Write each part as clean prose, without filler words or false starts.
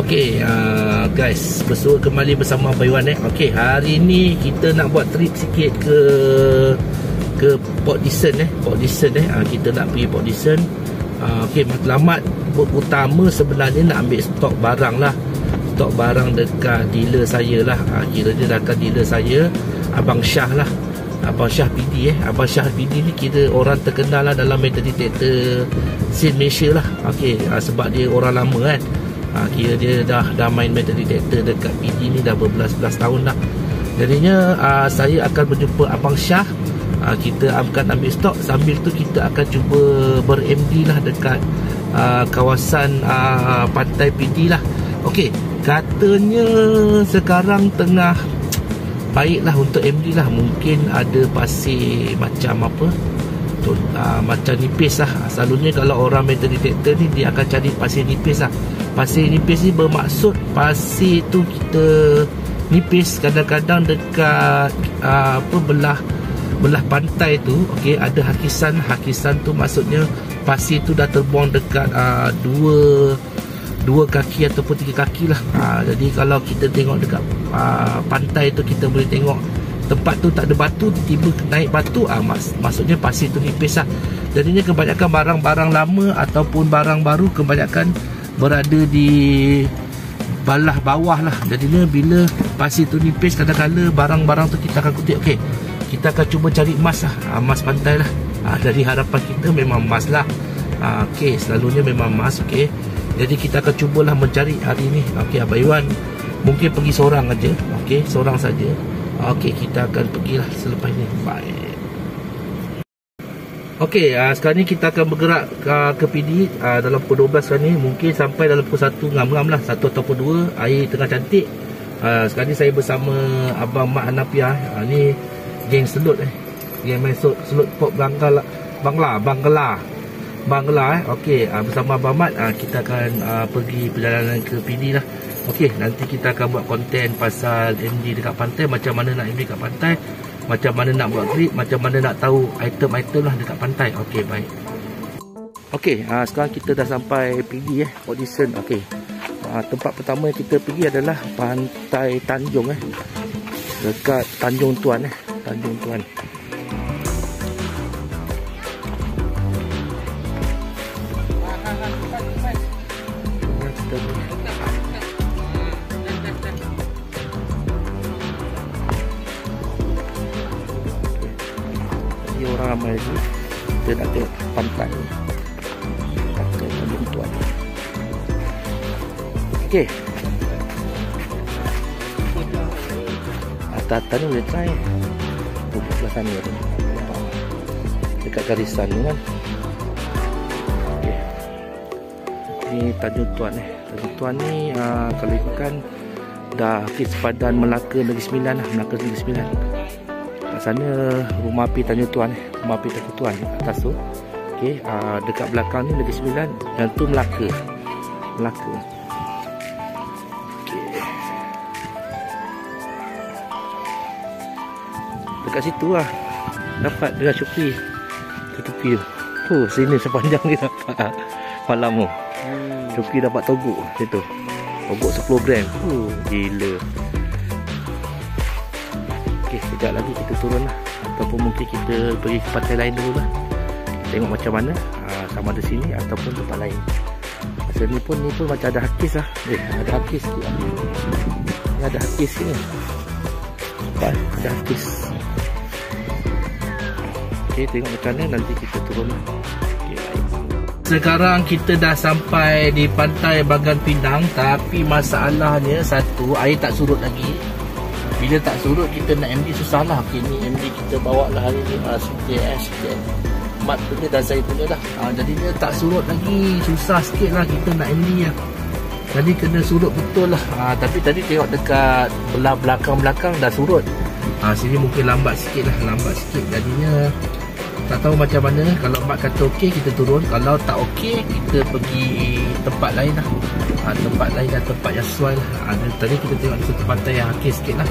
Okey, guys, bersua kembali bersama Abang Iwan. Okey, hari ni kita nak buat trip sikit ke Port Dickson. Port Dickson kita nak pergi Port Dickson. Okey, matlamat utama sebenarnya nak ambil stok barang lah. Stok barang dekat dealer saya lah. Kiranya dekat dealer saya, Abang Syah lah. Abang Syah PD Abang Syah PD ni kira orang terkenal lah dalam metal detector scene Malaysia lah. Okey, sebab dia orang lama kan. Kira dia dah main metal detector dekat PD ni dah berbelas-belas tahun dah. Jadinya saya akan berjumpa Abang Syah. Kita akan ambil stok, sambil tu kita akan cuba ber-MD lah dekat kawasan pantai PD lah. Okey, katanya sekarang tengah baiklah untuk MD lah. Mungkin ada pasir macam apa tu, macam nipis lah. Selalunya kalau orang metal detector ni dia akan cari pasir nipis lah. Pasir nipis ni bermaksud pasir tu kita nipis kadang-kadang dekat belah pantai tu. Okey, ada hakisan tu maksudnya pasir tu dah terbuang dekat dua kaki ataupun 3 kaki lah. Jadi kalau kita tengok dekat pantai tu, kita boleh tengok tempat tu tak ada batu, tiba-tiba naik batu, maksudnya pasir tu nipis lah. Jadinya kebanyakan barang-barang lama ataupun barang baru kebanyakan berada di balah bawah lah. Jadinya bila pasir tu nipis, kadang-kadang barang-barang tu kita akan kutip. Okey, kita akan cuba cari emas lah, emas pantai lah. Dari harapan kita memang emas lah. Okey, selalunya memang emas. Okey, jadi kita akan cubalah mencari hari ni. Okey, Abang Iwan mungkin pergi seorang aja. Okey, seorang saja. Okey, kita akan pergilah selepas ni. Bye. Okey, sekarang ni kita akan bergerak ke PD dalam pukul 12 sekarang ni. Mungkin sampai dalam pukul 1 ngam-ngam lah, 1 ataupun 2. Air tengah cantik. Sekarang ni saya bersama Abang Mat Hanafiah. Ni geng selut geng main selut pop Bangla. Okey, bersama Abang Mat kita akan pergi perjalanan ke PD lah. Okey, nanti kita akan buat konten pasal MD dekat pantai, macam mana nak MD dekat pantai, macam mana nak buat grip, macam mana nak tahu item-item lah dekat pantai. Okey, baik. Okey, sekarang kita dah sampai PD Port Dickson. Okey, tempat pertama yang kita pergi adalah Pantai Tanjung dekat Tanjung Tuan Tanjung Tuan. Orang ramai lagi. Kita nak tengok pantai Tanjung Tuan. Okey, atas-atas ni boleh try sebelah sana tu, dekat garisan ni kan. Okey, ni Tanjung Tuan Tanjung Tuan ni kalau ikutkan dah sepadan Melaka Negeri Sembilan lah. Melaka Negeri Sembilan. Sana rumah api Tanjung Tuan rumah api Tanjung Tuan atas tu. Okey, dekat belakang ni Negeri Sembilan, yang tu Melaka. Okey, dekat situ lah dapat dengan Syukri ke tepi tu. Sini sepanjang ni dapat malam tu. Syukri dapat togok situ, togok 10 gram. Gila. Okey, sekejap lagi kita turun lah, ataupun mungkin kita pergi ke pantai lain dulu lah. Tengok macam mana, sama ada sini ataupun tempat lain. Masa ni pun macam ada hakis lah. Ada hakis sikit lah. Ni ada hakis sini. Ada hakis. Okey, tengok macam mana, nanti kita turun lah. Okay, baik. Sekarang kita dah sampai di pantai Bagan Pinang, tapi masalahnya satu, air tak surut lagi. Bila tak surut, kita nak MD susah lah. Okay, ni MD kita bawa lah hari ni, CTS Mat punya dan saya punya lah. Jadi dia tak surut lagi, susah sikit lah kita nak MD lah. Jadi kena surut betul lah. Tapi tadi tengok dekat belah belakang dah surut. Sini mungkin lambat sikit lah, jadinya tak tahu macam mana. Kalau Mat kata okey, kita turun. Kalau tak okey, kita pergi tempat lain lah. Tempat lain dan tempat yang sesuai lah. Tadi kita tengok di satu pantai yang hakis sikit lah.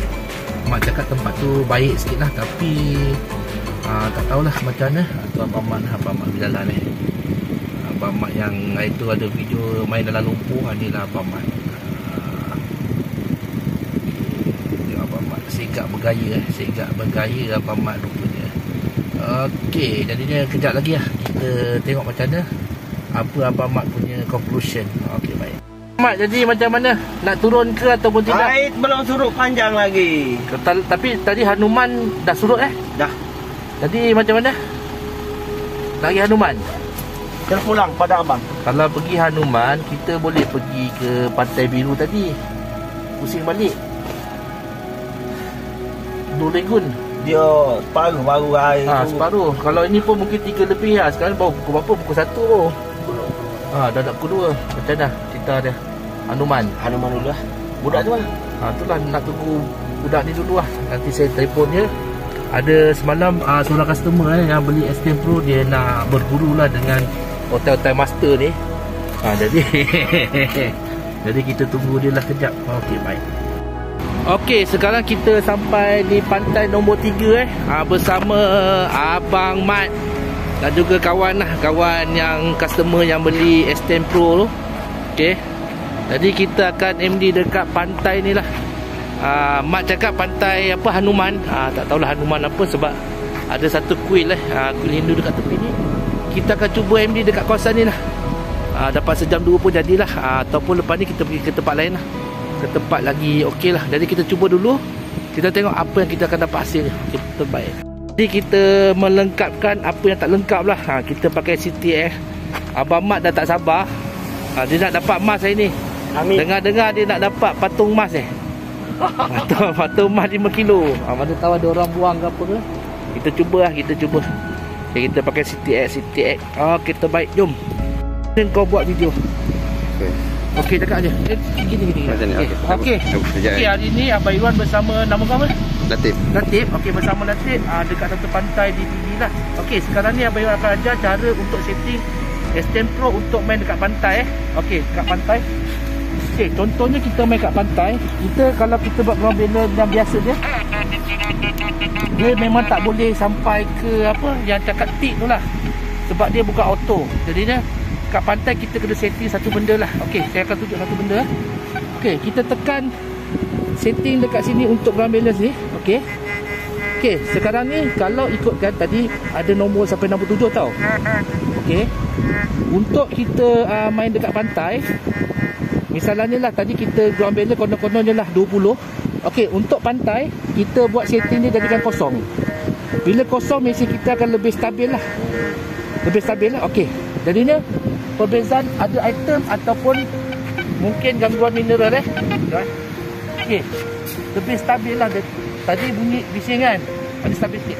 Mak cakap tempat tu baik sikit lah, tapi tak tahulah macam mana. Atau Abang Mat berjalan Abang Mat yang itu ada video main dalam lumpur, ni lah Abang Mat. segak bergaya segak bergaya Abang Mat rupanya. Okey, jadinya kejap lagi lah kita tengok macam mana apa Abang Mat punya conclusion. Okey, baik Mat, jadi macam mana? Nak turun ke ataupun tidak? Air belum surut panjang lagi. Tapi tadi Hanuman dah surut Dah. Jadi macam mana? Lagi Hanuman? Kena pulang pada abang. Kalau pergi Hanuman, kita boleh pergi ke Pantai Biru tadi. Pusing balik Blue Lagoon. Dia separuh baru air tu. Separuh. Kalau ini pun mungkin 3 lebih lah. Sekarang baru pukul berapa? Pukul 1 pun. Dah nak pukul 2. Macam mana cerita dia? Hanuman dulu lah. Budak tu mana? Itulah nak tunggu budak ni dulu lah. Nanti saya telefon dia. Ada semalam seorang customer yang beli S10 Pro. Dia nak berburu lah dengan hotel-hotel master ni. Jadi jadi kita tunggu dia lah kejap. Okey, baik. Okey, sekarang kita sampai di pantai nombor 3 bersama Abang Mat dan juga kawan lah, kawan yang customer yang beli S10 Pro tu. Okey. Jadi kita akan MD dekat pantai ni lah. Mat cakap pantai apa, Hanuman. Tak tahulah Hanuman apa sebab ada satu kuil kuil Hindu dekat tepi ni. Kita akan cuba MD dekat kawasan ni lah. Dapat sejam 2 pun jadilah. Ataupun lepas ni kita pergi ke tempat lain lah, ke tempat lagi okey lah. Jadi kita cuba dulu. Kita tengok apa yang kita akan dapat hasil. Okay, terbaik. Jadi kita melengkapkan apa yang tak lengkap lah. Kita pakai CTX. Abang Mat dah tak sabar. Dia nak dapat emas hari ni. Amin. Dengar-dengar dia nak dapat patung emas patung emas 5 kilo. Mana tahu ada orang buang ke apa ke. Kita cuba lah, kita cuba. Okay, kita pakai CTX. Kita baik, jom. Kau buat video. Okey, cakap je. Gini. Okey, hari ni Abang Iwan bersama nama kau apa? Latif. Okey, bersama Latif dekat satu pantai di sini lah. Okey, sekarang ni Abang Iwan akan ajar cara untuk setting S10 Pro untuk main dekat pantai. Okey, dekat pantai. Okey, contohnya kita main kat pantai. Kalau kita buat ground balance yang biasa dia memang tak boleh sampai ke apa yang cakap tik tu lah. Sebab dia bukan auto. Jadi kat pantai kita kena setting satu benda lah. Okey, saya akan tunjuk satu benda. Okey, kita tekan setting dekat sini untuk ground balance ni. Okey, sekarang ni kalau ikutkan tadi ada nombor sampai 67 tau. Okey, untuk kita main dekat pantai, misalnya lah tadi kita ground balance konon-kononnya lah 20. Okey, untuk pantai kita buat setting dia jadikan kosong. Bila kosong mesin kita akan lebih stabil lah. Okey, jadinya perbezaan ada item ataupun mungkin gangguan mineral Okey, lebih stabil lah. Tadi bunyi bising kan, ada stabil sikit.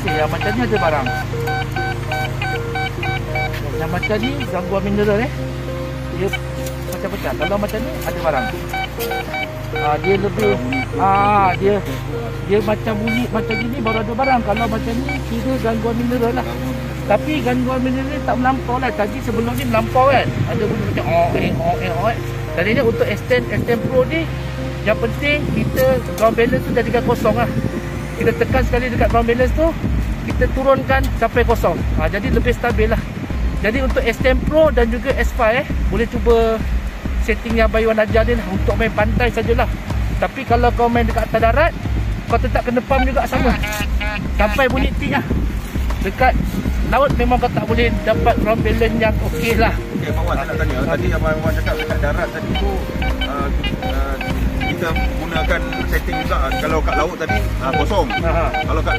Okey, yang macam ni ada barang. Yang macam ni gangguan mineral dia pecah-pecah. Kalau macam ni ada barang. Dia lebih dia macam bunyi macam gini baru ada barang. Kalau macam ni kira gangguan mineral lah. Tapi gangguan mineral ni tak melampau lah. Tadi sebelum ni melampau kan. Ada bunyi macam Tadinya untuk S10 Pro ni yang penting kita ground balance tu jadikan kosong lah. Kita tekan sekali dekat ground balance tu, kita turunkan sampai kosong. Jadi lebih stabil lah. Jadi untuk S10 Pro dan juga S5 boleh cuba setting yang Abang Iwan ajar dia lah untuk main pantai sajalah. Tapi kalau kau main dekat atas darat, kau tetap kena pump juga sama. Sampai bunyi tik lah. Dekat laut memang kau tak boleh dapat ground balance yang okey lah. Okey, Abang Wan, saya nak tanya. Tadi Abang Wan cakap dekat darat tadi tu kita gunakan setting juga. Kalau kat laut tadi kosong. Kalau kat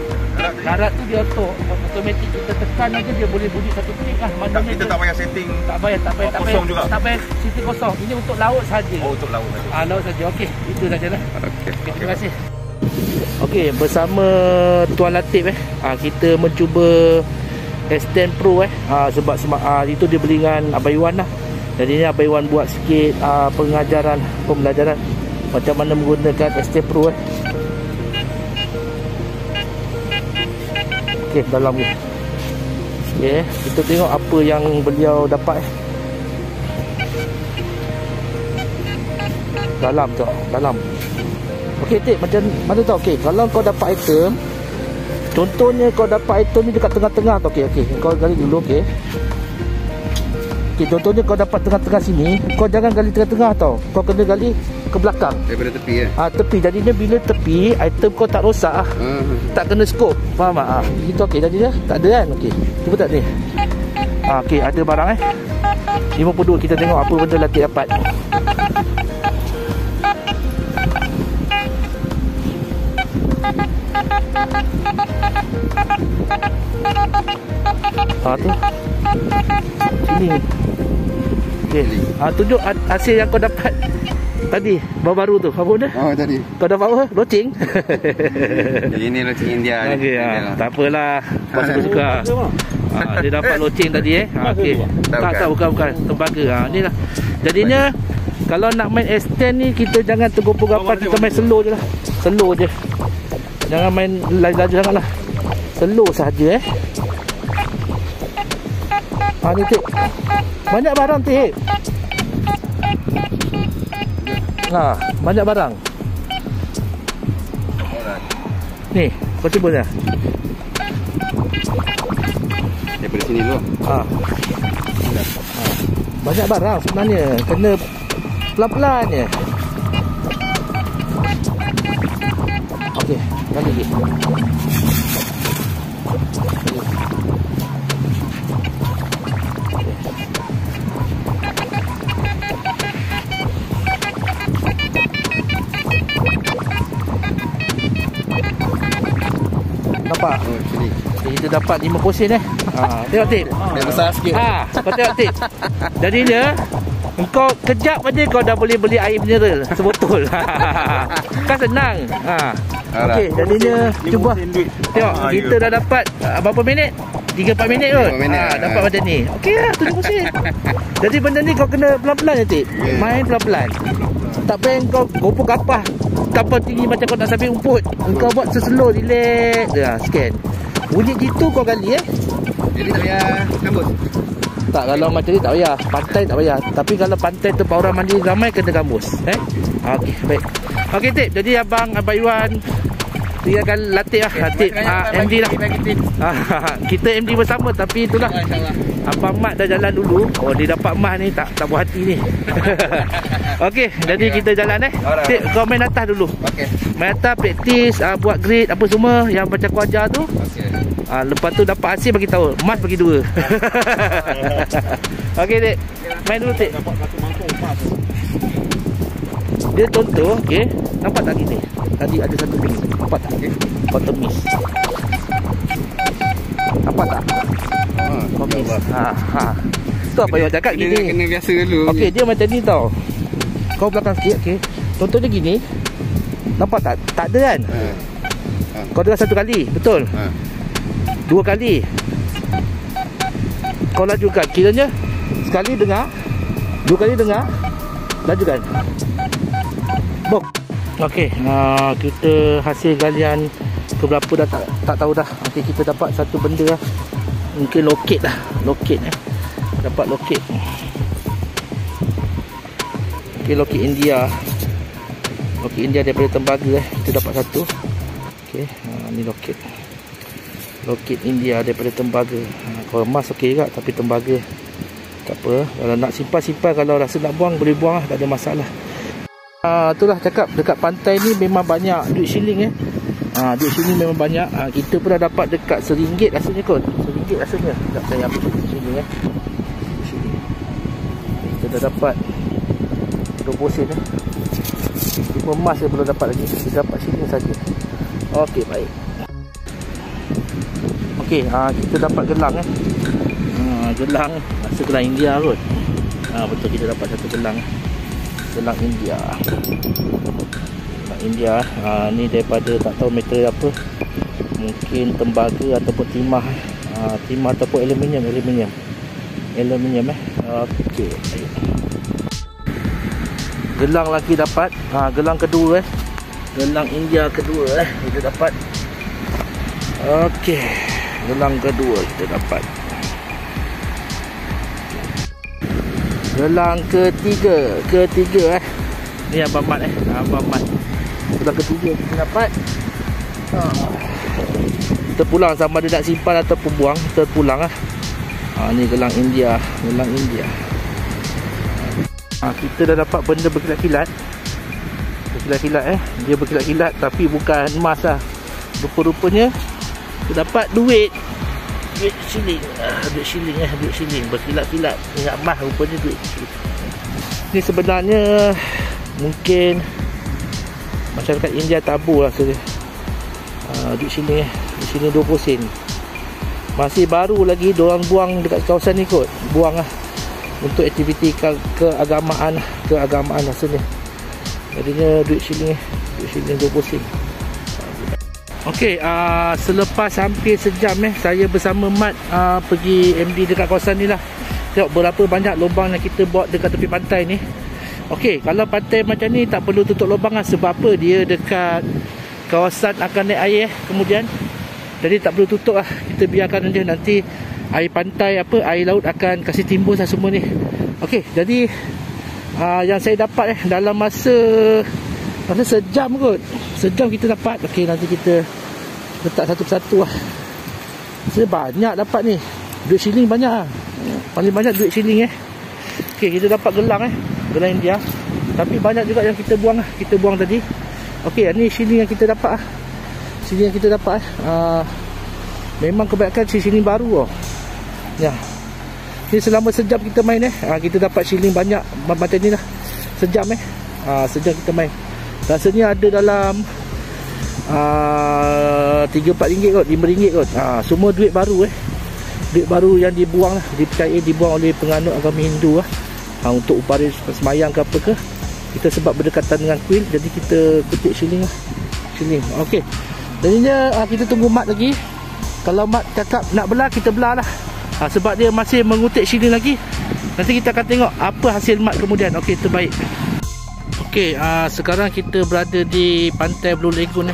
darat tu dia automatik kita tekan aja dia boleh bunyi satu klik lah. Kita tak payah setting. Tak payah kosong juga. Tak payah setting kosong. Ini untuk laut saja. Oh, untuk laut saja. Laut saja. Okey, itu sajalah. Okey. Terima kasih. Okey, bersama Tuan Latif kita mencuba S10 Pro sebab itu dia beli dengan Abang Iwan lah. Jadi ni Abang Iwan buat sikit pembelajaran macam mana menggunakan S10 Pro Okey, dalam ni. Okey, kita tengok apa yang beliau dapat dalam tu, dalam. Okey, Tik, macam mana tahu? Okey, kalau kau dapat item, Contohnya kau dapat item ni dekat tengah-tengah tau. Okey, kau gali dulu, okey. Okey, contohnya kau dapat tengah-tengah sini, kau jangan gali tengah-tengah tau. Kau kena gali ke belakang. Daripada tepi ya. Tepi. Jadinya bila tepi, item kau tak rosak tak kena scope. Faham tak? Gitu okey jadinya. Tak ada kan? Okey. Cuba tak ni. Okey, ada barang 52 kita tengok apa benda Latif dapat. Tu sini. Okey. Tunjuk hasil yang kau dapat tadi baru-baru tu. Apa benda? Tadi. Kau dapat apa? Loceng. Ini loceng India. Okey, tak apalah. Kau suka-suka. Dia dapat loceng tadi Okey. Tak bukan tembaga. Ni lah. Jadinya kalau nak main S10 ni kita jangan tergopoh-gopoh, kita main slow je lah. Slow je. Jangan main laju-laju sangatlah. Slow saja ni Tik. Banyak barang Tik. Banyak barang. Ni, kau cuba dah. Daripada sini dulu. Banyak barang sebenarnya. Kena pelan-pelan je. Okey, gali lagi. Nampak? Kita dapat 50 sen tengok Tik. Dia besar sikit. Kau tengok Tik. Jadinya engkau kejap aja kau dah boleh beli air mineral sebotol. Kan senang. Okey, jadinya cuba tengok kita dah dapat berapa minit? 3-4 minit kot. Dapat macam ni. Okey lah, 70 sen. Jadi benda ni kau kena pelan-pelan je Tik. Main pelan-pelan. Tak payah kau gopoh kapal tinggi macam kau nak sambil umput. Engkau buat slow, relax je. Scan. Bunyi gitu kau gali Jadi tak payah gambus. Tak, kalau macam ni tak payah. Pantai tak payah. Tapi kalau pantai tempat orang mandi ramai kena gambus. Okey, baik. Okey Tik, jadi abang Iwan tinggalkan Latif lah. Latif MD lah. Kita MD bersama. Tapi itulah, Abang Mat dah jalan dulu. Dia dapat emas ni tak buat hati ni. Okey, jadi kita jalan Tik, kau main atas dulu. Main atas, praktis, buat grade apa semua yang macam kau ajar tu. Lepas tu dapat hasil bagi tahu. Emas bagi 2. Okey Tik, main dulu Tik. Dia contoh, okey. Nampak tak gini? Tadi ada satu ni. Nampak tak? Bottom miss. Nampak tak? Okey. Tu apa yang cakap gini? Kena biasa dulu. Okey, dia macam ni tau. Kau belakang sikit, okey. Contohnya gini. Nampak tak? Tak ada kan? Kau dengar satu kali, betul? 2 kali. Kau lajukan. Kiranya sekali dengar, 2 kali dengar, lajukan. Bom. Okey, kita hasil galian keberapa dah tak tahu dah. Okey, kita dapat satu benda lah. Mungkin loket lah. Loket dapat loket. Okey, loket India. Loket India daripada tembaga kita dapat satu. Okey, ni loket. Loket India daripada tembaga. Kalau emas okey juga, tapi tembaga tak apa. Kalau nak simpan, kalau rasa nak buang boleh buang lah, tak ada masalah. Itulah cakap, dekat pantai ni memang banyak duit shilling duit shilling memang banyak. Kita pun dah dapat dekat RM1 rasanya kot. RM1 rasanya. Sekejap saya ambil shilling shilling. Kita dah dapat 20 sen 5 emas saya belum dapat lagi. Kita dapat shilling saja. Okey, baik. Okey, kita dapat gelang gelang rasa gelang India kot. Betul, kita dapat satu gelang. Gelang India. Gelang India. Ni daripada tak tahu material apa. Mungkin tembaga ataupun timah. Timah ataupun aluminium. Okey. Gelang lagi dapat. Gelang kedua Gelang India kedua kita dapat. Okey. Gelang kedua kita dapat. Gelang ketiga ni Abang Mat Abang Mat. Gelang ketiga kita dapat. terpulang, sama ada nak simpan ataupun buang, terpulang lah. Ni gelang India, gelang India. Kita dah dapat benda berkilat-kilat. Berkilat-kilat dia berkilat-kilat tapi bukan emas lah. Rupa-rupanya kita dapat duit shilling. Duit shilling berkilat-kilat. Ingat emas, rupanya duit shilling. Ni sebenarnya mungkin masyarakat India tabur lah saja. Duit shilling duit shilling 20 sen. Masih baru lagi diorang buang dekat kawasan ni kot. Buang lah untuk aktiviti keagamaan rasanya. Jadinya duit shilling 20 sen. Okey, selepas hampir sejam saya bersama Mat pergi MD dekat kawasan ni lah. Tengok berapa banyak lubang yang kita buat dekat tepi pantai ni. Okey, kalau pantai macam ni tak perlu tutup lubang lah. Sebab apa? Dia dekat kawasan akan naik air kemudian. Jadi tak perlu tutup lah. Kita biarkan dia, nanti air pantai air laut akan kasih timbul lah semua ni. Okey, jadi yang saya dapat dalam masa sejam kot. Sejam kita dapat. Okey, nanti kita letak satu persatu lah. Saya banyak dapat ni. Duit shilling banyak lah. Paling banyak duit shilling Okey, kita dapat gelang gelang India. Tapi banyak juga yang kita buang lah. Kita buang tadi. Okey, ni shilling yang kita dapat Shilling yang kita dapat memang kebanyakan shilling baru ya. Ni selama sejam kita main kita dapat shilling banyak macam ni lah. Sejam sejam kita main. Rasanya ada dalam 3-4 ringgit kot, 5 ringgit kot. Semua duit baru duit baru yang dibuang lah, dipercayai dibuang oleh penganut agama Hindu lah. Untuk upaya semayang ke apa ke. Kita sebab berdekatan dengan kuil, jadi kita kutip shilling lah. Shilling. Okey. Jadinya kita tunggu Mat lagi. Kalau Mat cakap nak belah, kita belah lah. Sebab dia masih mengutik shilling lagi. Nanti kita akan tengok apa hasil Mat kemudian. Okey, terbaik. Okey, sekarang kita berada di pantai Blue Lagoon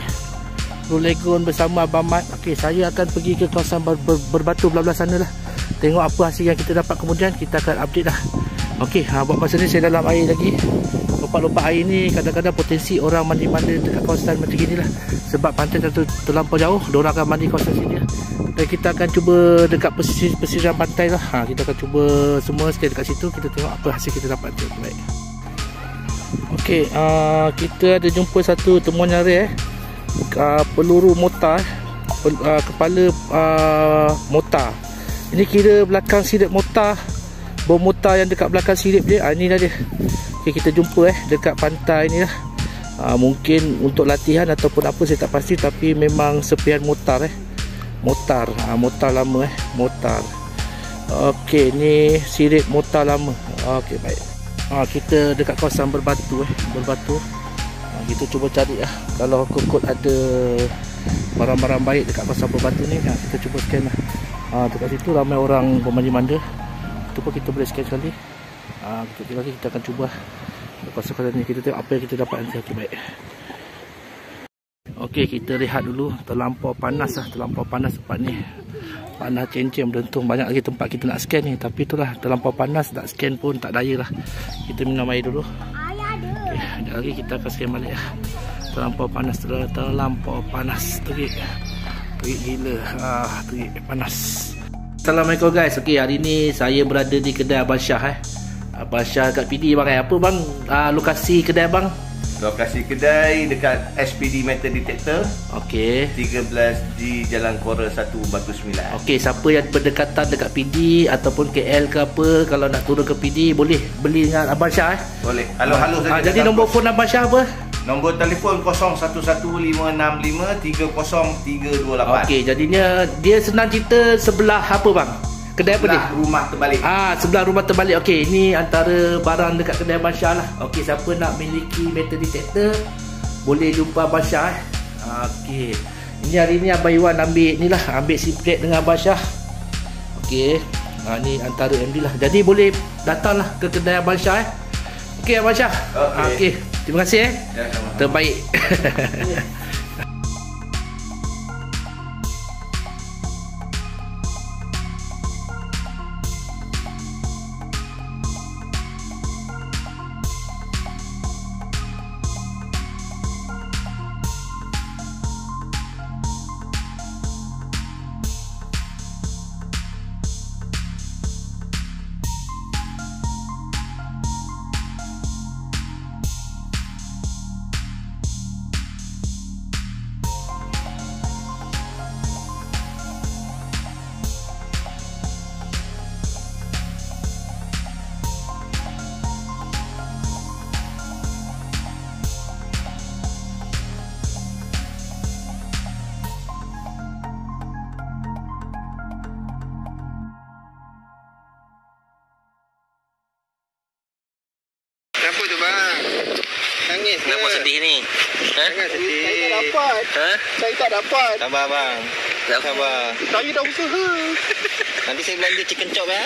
Blue Lagoon bersama Abang Mat. Okey, saya akan pergi ke kawasan berbatu belah-belah sana lah. Tengok apa hasil yang kita dapat kemudian, kita akan update lah. Okey, buat masa ni saya dalam air lagi. Lompat-lompat air ni kadang-kadang potensi orang mandi-mandi dekat kawasan macam gini lah. Sebab pantai terlampau jauh, diorang akan mandi kawasan sini lah. Dan kita akan cuba dekat pesisir pantai lah. Kita akan cuba semua stay dekat situ. Kita tengok apa hasil kita dapat. Baik. Okey, kita ada jumpa satu temuan yang rare peluru mortar, kepala mortar. Ini kira belakang sirip mortar, bom mortar yang dekat belakang sirip dia. Ini dah dia. Okay, kita jumpa dekat pantai ni lah. Mungkin untuk latihan ataupun apa saya tak pasti, tapi memang serpihan mortar mortar lama mortar. Okey, ni sirip mortar lama. Okey, baik. Kita dekat kawasan berbatu kita cuba cari kalau kekut ada barang-barang baik dekat kawasan berbatu ni. Kita cuba scan lah. Dekat situ ramai orang bermandi-manda. Itu pun kita boleh scan sekali. Lagi kita akan cuba kawasan ni. Kita tengok apa yang kita dapat nanti. Okey, baik. Okey, kita rehat dulu. Terlampau panas tempat ni. Panas cencem beruntung. Banyak lagi tempat kita nak scan ni, tapi itulah terlampau panas, nak scan pun tak daya lah. Kita minum air dulu. Okey, sekejap lagi kita akan scan balik lah. Terlampau panas terik gila. Terik panas. Assalamualaikum guys. Okey, hari ni saya berada di kedai Abang Syah Abang Syah kat PD bang. Apa bang lokasi kedai bang? Lokasi kedai dekat SPD Metal Detector. Okey. 13 di Jalan Kora 1 Batu 9. Okey, siapa yang berdekatan dekat PD ataupun KL ke apa, kalau nak turun ke PD boleh beli dengan Abang Syah Boleh. Halo saja. Jadi nombor phone Abang Syah apa? Nombor telefon 0115653038. Okey, jadinya dia senang cerita sebelah apa bang? Kedai apa ni? Rumah terbalik. Sebelah rumah terbalik. Okey, ini antara barang dekat kedai Abang Syah lah. Okey, siapa nak miliki metal detector boleh jumpa Abang Syah Okey. Ini hari ni Abang Iwan ambil ni lah, ambil SIM card dengan Abang Syah. Okey. Ni antara MD lah. Jadi boleh datanglah ke kedai Abang Syah Okey, Abang Syah. Okey. Terima kasih Ya, terbaik. Kenapa sedih ni? Jangan sedih. Saya tak dapat. Ha? Saya tak dapat. Sabar bang. Tak Sabar. Saya dah usaha. Nanti saya belanja chicken chop ya.